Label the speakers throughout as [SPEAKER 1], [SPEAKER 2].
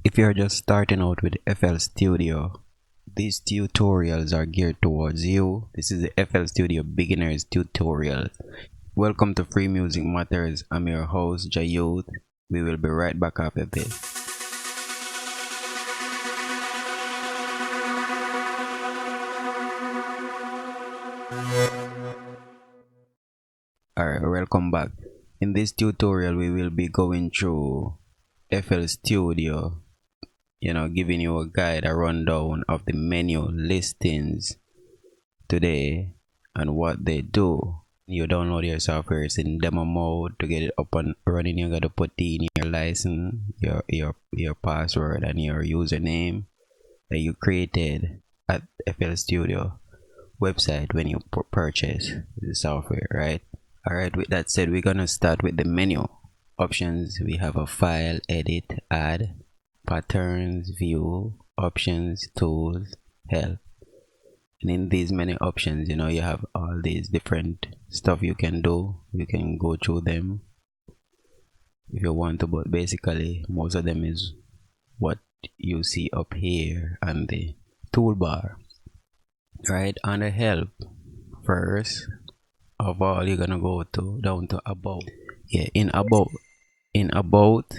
[SPEAKER 1] If you're just starting out with FL Studio, these tutorials are geared towards you. This is the FL Studio Beginners Tutorial. Welcome to Free Music Matters. I'm your host, Jayud. We will be right back after this. Alright, welcome back. In this tutorial, we will be going through FL Studio, giving you a guide, a rundown of the menu listings today and what they do. You download your software, it's in demo mode. To get it up and running, you gotta put in your license, your password and your username that you created at FL Studio website when you purchase the software, right? Alright, with that said, we're gonna start with the menu options. We have a file, edit, add, patterns, view, options, tools, help. And in these many options, you have all these different stuff you can do. You can go through them if you want to, but basically most of them is what you see up here on the toolbar. Right, under help, first of all, you're gonna go down to about. In about,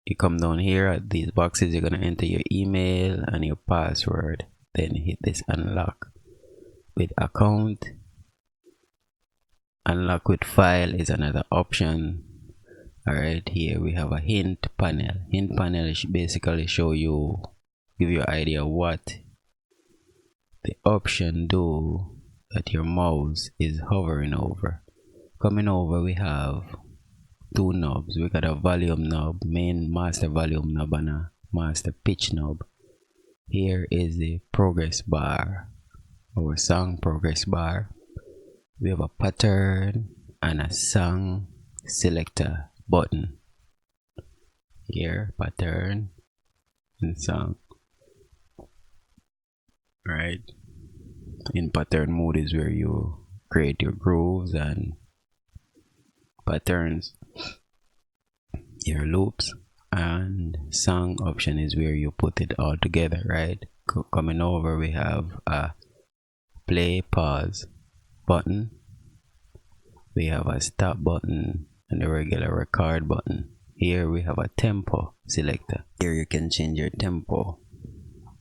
[SPEAKER 1] you come down here at these boxes. You're gonna enter your email and your password, then hit this unlock with account. Unlock with file is another option. Alright, here we have a hint panel. Hint panel basically give you an idea what the option do that your mouse is hovering over. Coming over, we have two knobs. We got a volume knob, main master volume knob, and a master pitch knob. Here is the progress bar, our song progress bar. We have a pattern and a song selector button. Here, pattern and song. Right, in pattern mode is where you create your grooves and patterns, your loops, and song option is where you put it all together, right? Coming over, we have a play pause button, we have a stop button, and a regular record button. Here we have a tempo selector. Here you can change your tempo,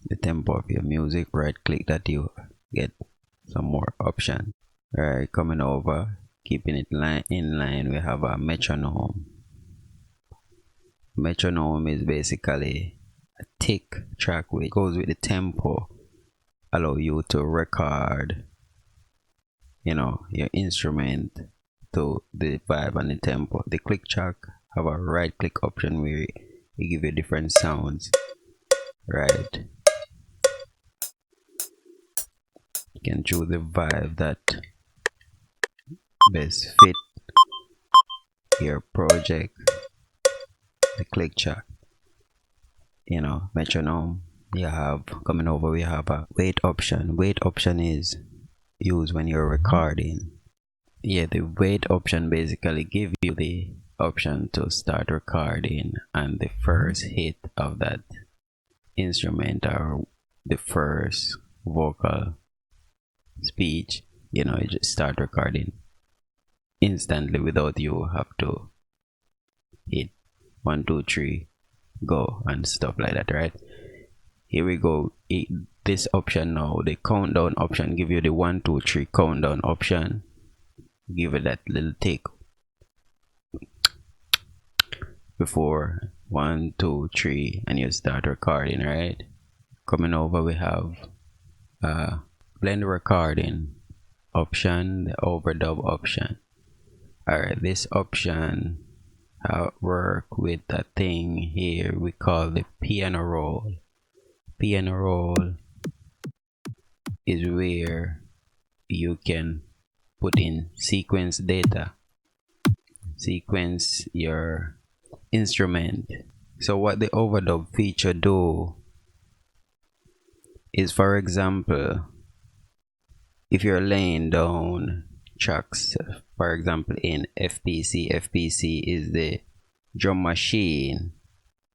[SPEAKER 1] the tempo of your music. Right click that, you get some more options. Right, coming over, keeping it in line, we have a metronome. Metronome is basically a tick track which goes with the tempo, allow you to record your instrument to the vibe and the tempo. The click track have a right click option where it give you different sounds, right? You can choose the vibe that best fit your project. The click track, metronome. You have, coming over, we have a wait option. Wait option is used when you're recording. The wait option basically give you the option to start recording, and the first hit of that instrument or the first vocal speech, you just start recording instantly without you have to hit 1 2 3 go and stuff like that, right? Here we go. This option now, the countdown option, give you the 1 2 3 countdown option. Give it that little tick before 1 2 3 and you start recording, right? Coming over, we have blend recording option, the overdub option. Alright, this option work with a thing here we call the piano roll. Piano roll is where you can put in sequence data, sequence your instrument. So what the overdub feature do is, for example, if you're laying down tracks, for example in FPC is the drum machine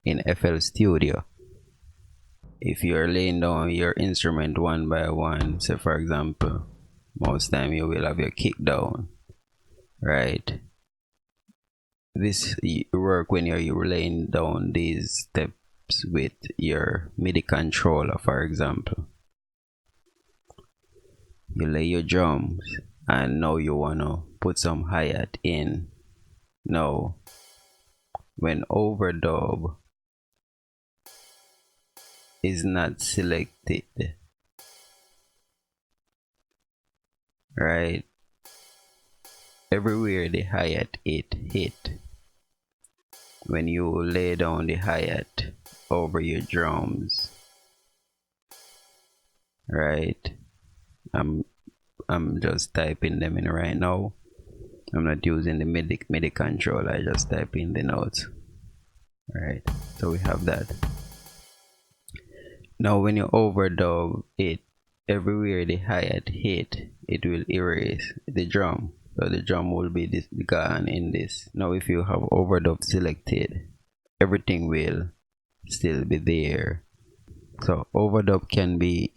[SPEAKER 1] in FL Studio. If you're laying down your instrument one by one, say for example, most time you will have your kick down, right? This work when you're laying down these steps with your MIDI controller, for example. You lay your drums and now you wanna put some hi-hat in. Now, when overdub is not selected, right? Everywhere the hi-hat it hit, when you lay down the hi-hat over your drums, right? I'm I'm just typing them in right now. I'm not using the MIDI controller, I just type in the notes. Right. So we have that. Now when you overdub it, everywhere the hi-hat hit, it will erase the drum. So the drum will be gone in this. Now if you have overdub selected, everything will still be there. So overdub can be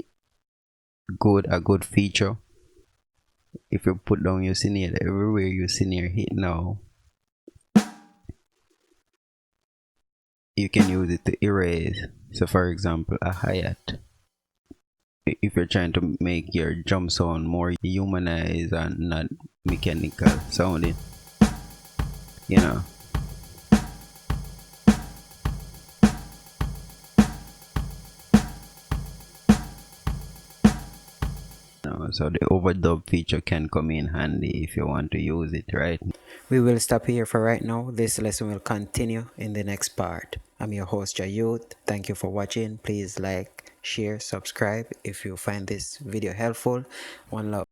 [SPEAKER 1] a good feature. If you put down your snare, everywhere your snare hit now, you can use it to erase. So for example, a hi-hat. If you're trying to make your drum sound more humanized and not mechanical sounding, you know. So the overdub feature can come in handy if you want to use it, right?
[SPEAKER 2] We will stop here for right now. This lesson will continue in the next part. I'm your host, Jayut. Thank you for watching. Please like, share, subscribe if you find this video helpful. One love.